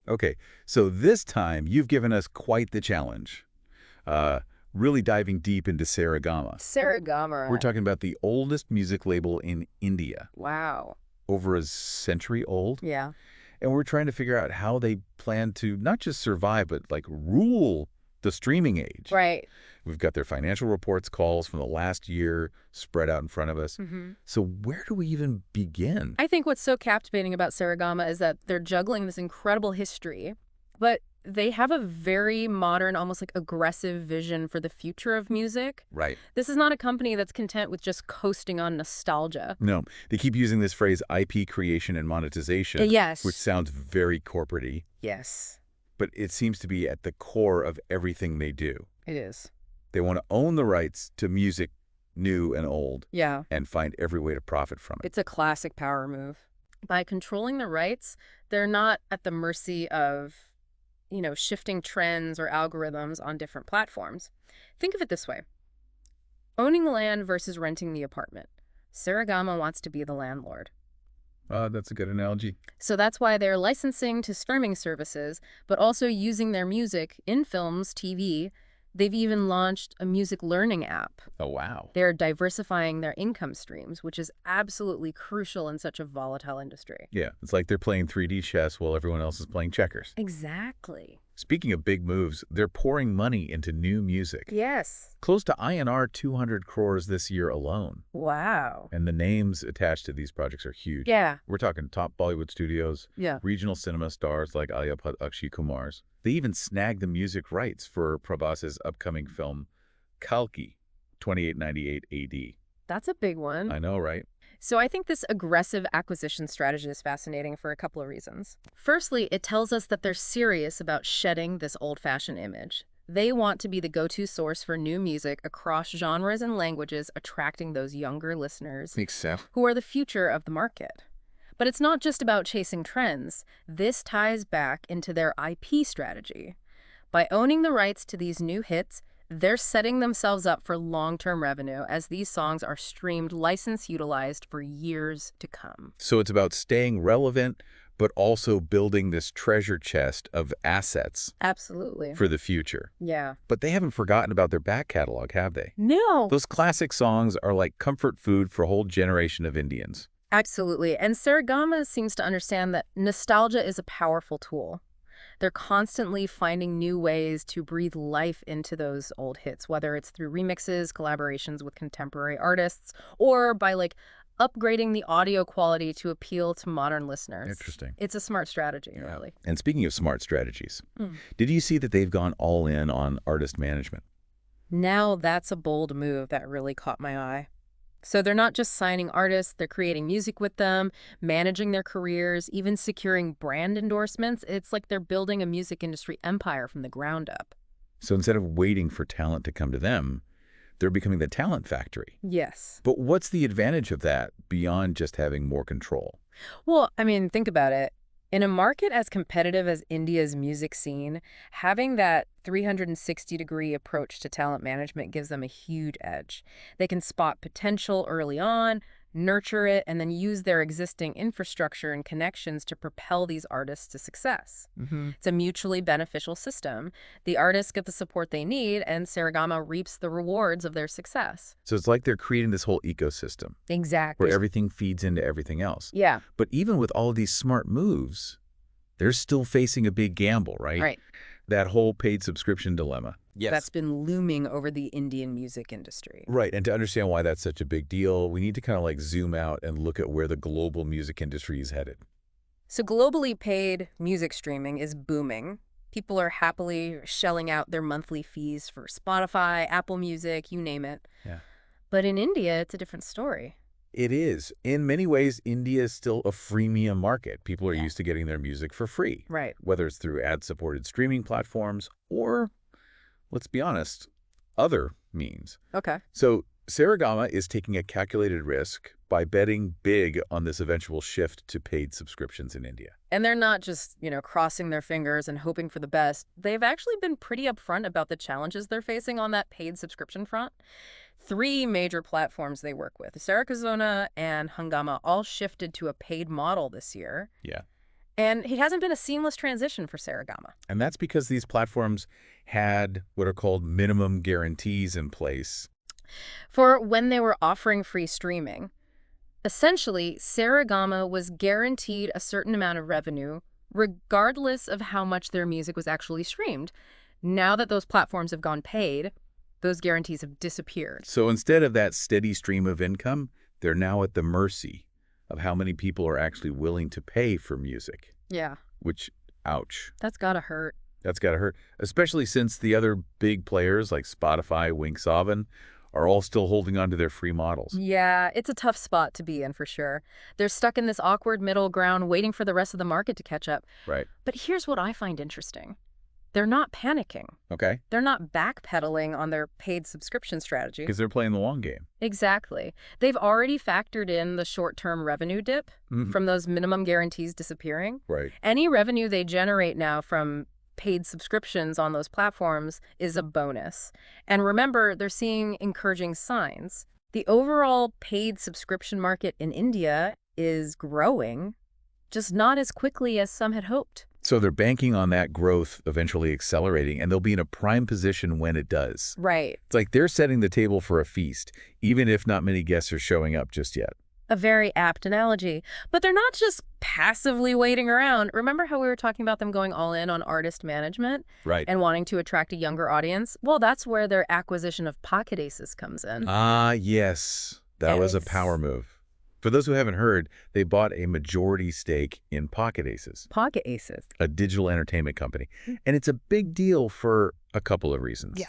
Okay, so this time you've given us quite the challenge. Uh, really diving deep into Saregama. We're Saregama. talking about the oldest music label in India, Wow. over a century old. Yeah. And we're trying to figure out how they plan to not just survive, but like rule the streaming age. Right. We've got their financial reports calls from the last year spread out in front of us. So where do we even begin? I think what's so captivating about Saregama is that they're juggling this incredible history, but they have a very modern, almost like aggressive vision for the future of music. Right. This is not a company that's content with just coasting on nostalgia. No, they keep using this phrase IP creation and monetization, which Yes. sounds very corporate-y, Yes, but it seems to be at the core of everything they do. it is. They want to own the rights to music, new and old, Yeah. and find every way to profit from it. It's a classic power move. By controlling the rights, they're not at the mercy of, shifting trends or algorithms on different platforms. Think of it this way. Owning land versus renting the apartment. Saregama wants to be the landlord. That's a good analogy. So that's why they're licensing to streaming services, but also using their music in films, TV. They've even launched a music learning app. Oh, wow. They're diversifying their income streams, which is absolutely crucial in such a volatile industry. Yeah, it's like they're playing 3D chess while everyone else is playing checkers. Exactly. Speaking of big moves, they're pouring money into new music. Yes. Close to INR 200 crores this year alone. Wow. And the names attached to these projects are huge. Yeah. We're talking top Bollywood studios, Yeah. regional cinema stars like Alia Bhatt, Akshay Kumar's. They even snagged the music rights for Prabhas's upcoming film, Kalki, 2898 AD. That's a big one. I know, right? So I think this aggressive acquisition strategy is fascinating for a couple of reasons. Firstly, it tells us that they're serious about shedding this old-fashioned image. They want to be the go-to source for new music across genres and languages, attracting those younger listeners Makes sense. who are the future of the market. But it's not just about chasing trends. This ties back into their IP strategy. By owning the rights to these new hits, they're setting themselves up for long-term revenue as these songs are streamed, license-utilized for years to come. So it's about staying relevant, but also building this treasure chest of assets Absolutely. for the future. Yeah. But they haven't forgotten about their back catalog, have they? No. Those classic songs are like comfort food for a whole generation of Indians. Absolutely. And Saregama seems to understand that nostalgia is a powerful tool. They're constantly finding new ways to breathe life into those old hits, whether it's through remixes, collaborations with contemporary artists, or by upgrading the audio quality to appeal to modern listeners. Interesting. It's a smart strategy, really. And speaking of smart strategies, did you see that they've gone all in on artist management? Now that's a bold move that really caught my eye. So they're not just signing artists, they're creating music with them, managing their careers, even securing brand endorsements. It's like they're building a music industry empire from the ground up. So instead of waiting for talent to come to them, they're becoming the talent factory. Yes. But what's the advantage of that beyond just having more control? Well, I mean, think about it. In a market as competitive as India's music scene, having that 360-degree approach to talent management gives them a huge edge. They can spot potential early on, nurture it, and then use their existing infrastructure and connections to propel these artists to success. It's a mutually beneficial system. The artists get the support they need, and Saregama reaps the rewards of their success. So it's like they're creating this whole ecosystem Exactly. where everything feeds into everything else. Yeah. But even with all of these smart moves, they're still facing a big gamble, right? Right. That whole paid subscription dilemma. That's been looming over the Indian music industry. Right. And to understand why that's such a big deal, we need to kind of zoom out and look at where the global music industry is headed. So globally paid music streaming is booming. People are happily shelling out their monthly fees for Spotify, Apple Music, you name it. Yeah. But in India, it's a different story. It is. In many ways, India is still a freemium market. People are used to getting their music for free. Right. Whether it's through ad-supported streaming platforms or, let's be honest, other means. Okay. So Saregama is taking a calculated risk by betting big on this eventual shift to paid subscriptions in India. And they're not just, crossing their fingers and hoping for the best. They've actually been pretty upfront about the challenges they're facing on that paid subscription front. 3 major platforms they work with, Saregama and Hungama, all shifted to a paid model this year. Yeah. And it hasn't been a seamless transition for Saregama. And that's because these platforms had what are called minimum guarantees in place. For when they were offering free streaming, essentially, Saregama was guaranteed a certain amount of revenue regardless of how much their music was actually streamed. Now that those platforms have gone paid, those guarantees have disappeared. So instead of that steady stream of income, they're now at the mercy of how many people are actually willing to pay for music. Yeah. Which, ouch. That's gotta hurt. That's gotta hurt. Especially since the other big players like Spotify, Wink7 are all still holding on to their free models. Yeah, it's a tough spot to be in for sure. They're stuck in this awkward middle ground waiting for the rest of the market to catch up. Right. But here's what I find interesting. They're not panicking. Okay. They're not backpedaling on their paid subscription strategy. Because they're playing the long game. Exactly. They've already factored in the short-term revenue dip from those minimum guarantees disappearing. Right. Any revenue they generate now from paid subscriptions on those platforms is a bonus. And remember, they're seeing encouraging signs. The overall paid subscription market in India is growing, just not as quickly as some had hoped. So they're banking on that growth eventually accelerating, and they'll be in a prime position when it does. Right. It's like they're setting the table for a feast, even if not many guests are showing up just yet. A very apt analogy. But they're not just passively waiting around. Remember how we were talking about them going all in on artist management? Right. And wanting to attract a younger audience? Well, that's where their acquisition of Pocket Aces comes in. Ah, yes. That was a power move. For those who haven't heard, they bought a majority stake in Pocket Aces. Pocket Aces. A digital entertainment company. And it's a big deal for a couple of reasons. Yeah.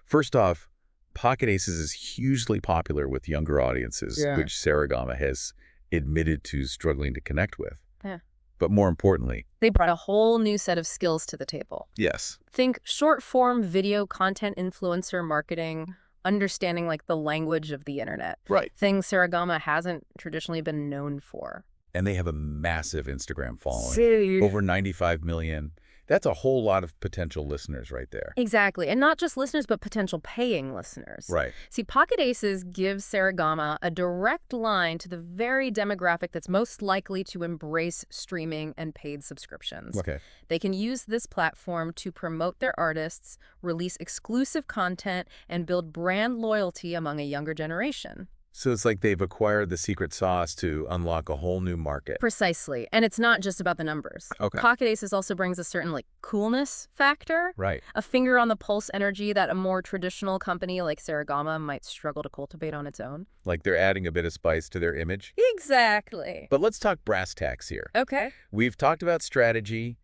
First off, Pocket Aces is hugely popular with younger audiences, which Saregama has admitted to struggling to connect with. Yeah. But more importantly, they brought a whole new set of skills to the table. Yes. Think short-form video content influencer marketing, understanding like the language of the internet. Right. Things Saregama hasn't traditionally been known for. And they have a massive Instagram following. Over 95 million. That's a whole lot of potential listeners right there. Exactly. And not just listeners, but potential paying listeners. Right. See, Pocket Aces gives Saregama a direct line to the very demographic that's most likely to embrace streaming and paid subscriptions. Okay. They can use this platform to promote their artists, release exclusive content, and build brand loyalty among a younger generation. So it's like they've acquired the secret sauce to unlock a whole new market. Precisely. And it's not just about the numbers. Okay. Pocket Aces also brings a certain coolness factor. Right. A finger on the pulse energy that a more traditional company like Saregama might struggle to cultivate on its own. Like they're adding a bit of spice to their image. Exactly. But let's talk brass tacks here. Okay. We've talked about strategy,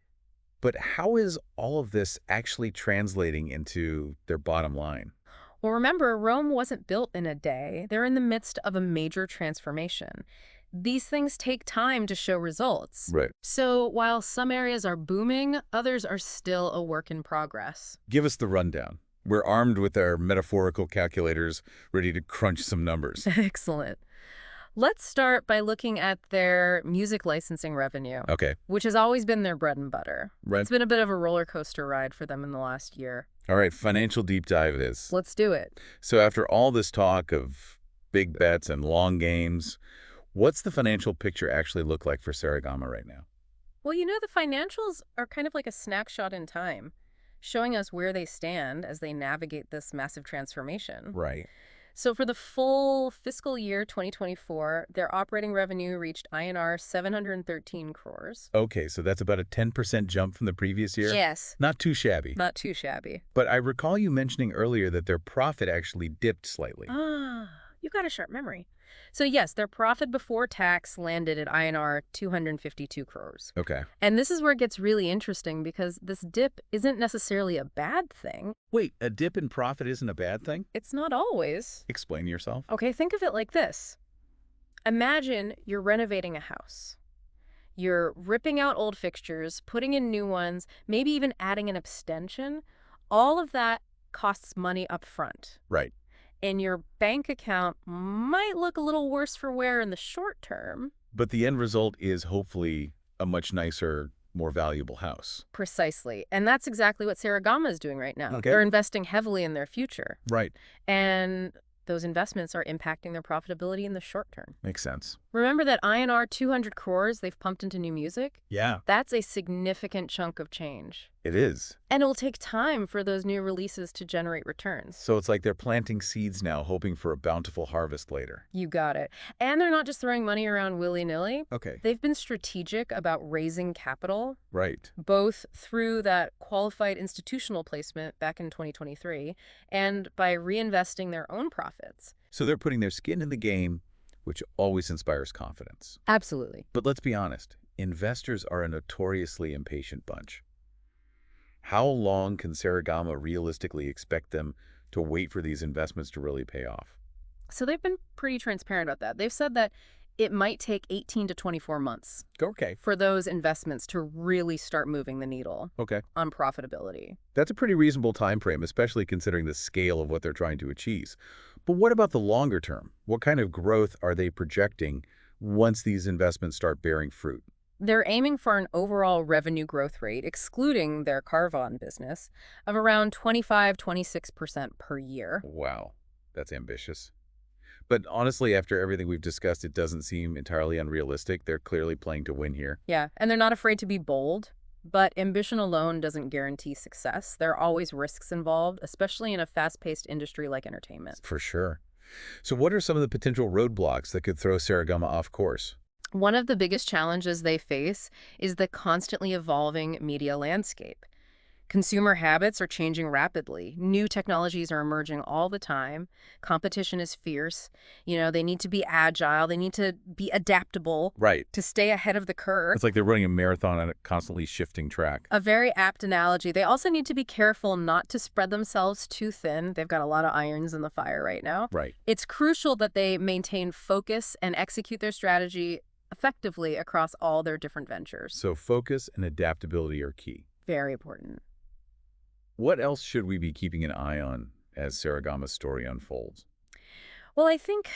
but how is all of this actually translating into their bottom line? Well, remember, Rome wasn't built in a day. They're in the midst of a major transformation. These things take time to show results. Right. So while some areas are booming, others are still a work in progress. Give us the rundown. We're armed with our metaphorical calculators, ready to crunch some numbers. Excellent. Let's start by looking at their music licensing revenue, Okay. which has always been their bread and butter. Right. It's been a bit of a roller coaster ride for them in the last year. All right, financial deep dive it is. Let's do it. So after all this talk of big bets and long games, what's the financial picture actually look like for Saregama right now? Well, the financials are kind of like a snapshot in time, showing us where they stand as they navigate this massive transformation. Right. So for the full fiscal year 2024, their operating revenue reached INR 713 crores. Okay, so that's about a 10% jump from the previous year? Yes. Not too shabby. Not too shabby. But I recall you mentioning earlier that their profit actually dipped slightly. Ah, you got a sharp memory. So yes, their profit before tax landed at INR 252 crores. Okay. And this is where it gets really interesting because this dip isn't necessarily a bad thing. Wait, a dip in profit isn't a bad thing? It's not always. Explain yourself. Okay, think of it like this. Imagine you're renovating a house. You're ripping out old fixtures, putting in new ones, maybe even adding an extension. All of that costs money up front. Right. And your bank account might look a little worse for wear in the short term. But the end result is hopefully a much nicer, more valuable house. Precisely. And that's exactly what Saregama is doing right now. Okay. They're investing heavily in their future. Right. And those investments are impacting their profitability in the short term. Makes sense. Remember that INR 200 crores they've pumped into new music? Yeah. That's a significant chunk of change. It is. And it will take time for those new releases to generate returns. So it's like they're planting seeds now, hoping for a bountiful harvest later. You got it. And they're not just throwing money around willy-nilly. Okay. They've been strategic about raising capital, Right. both through that qualified institutional placement back in 2023 and by reinvesting their own profits. So they're putting their skin in the game, which always inspires confidence. Absolutely. But let's be honest, investors are a notoriously impatient bunch. How long can Saregama realistically expect them to wait for these investments to really pay off? So they've been pretty transparent about that. They've said that it might take 18 to 24 months Okay. for those investments to really start moving the needle Okay. on profitability. That's a pretty reasonable time frame, especially considering the scale of what they're trying to achieve. But what about the longer term? What kind of growth are they projecting once these investments start bearing fruit? They're aiming for an overall revenue growth rate, excluding their Carvon business, of around 25–26% per year. Wow, that's ambitious. But honestly, after everything we've discussed, it doesn't seem entirely unrealistic. They're clearly playing to win here. Yeah, and they're not afraid to be bold, but ambition alone doesn't guarantee success. There are always risks involved, especially in a fast-paced industry like entertainment. For sure. So what are some of the potential roadblocks that could throw Saregama off course? One of the biggest challenges they face is the constantly evolving media landscape. Consumer habits are changing rapidly. New technologies are emerging all the time. Competition is fierce. They need to be agile. They need to be adaptable Right. to stay ahead of the curve. It's like they're running a marathon on a constantly shifting track. A very apt analogy. They also need to be careful not to spread themselves too thin. They've got a lot of irons in the fire right now. Right. It's crucial that they maintain focus and execute their strategy effectively across all their different ventures. So focus and adaptability are key. Very important. What else should we be keeping an eye on as Saregama's story unfolds? Well, I think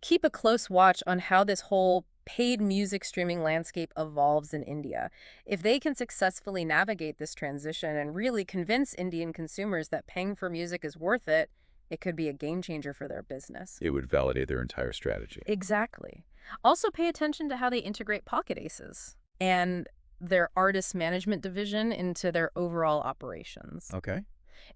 keep a close watch on how this whole paid music streaming landscape evolves in India. If they can successfully navigate this transition and really convince Indian consumers that paying for music is worth it, it could be a game changer for their business. It would validate their entire strategy. Exactly. Also pay attention to how they integrate Pocket Aces and their artist management division into their overall operations. Okay.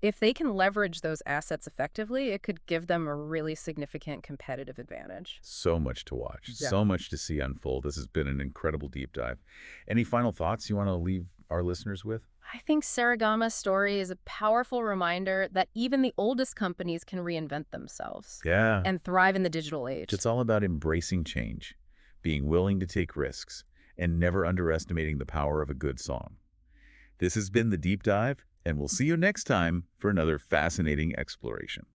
If they can leverage those assets effectively, it could give them a really significant competitive advantage. So much to watch, Yeah. so much to see unfold. This has been an incredible deep dive. Any final thoughts you want to leave our listeners with? I think Saregama's story is a powerful reminder that even the oldest companies can reinvent themselves Yeah. and thrive in the digital age. It's all about embracing change, being willing to take risks, and never underestimating the power of a good song. This has been The Deep Dive, and we'll see you next time for another fascinating exploration.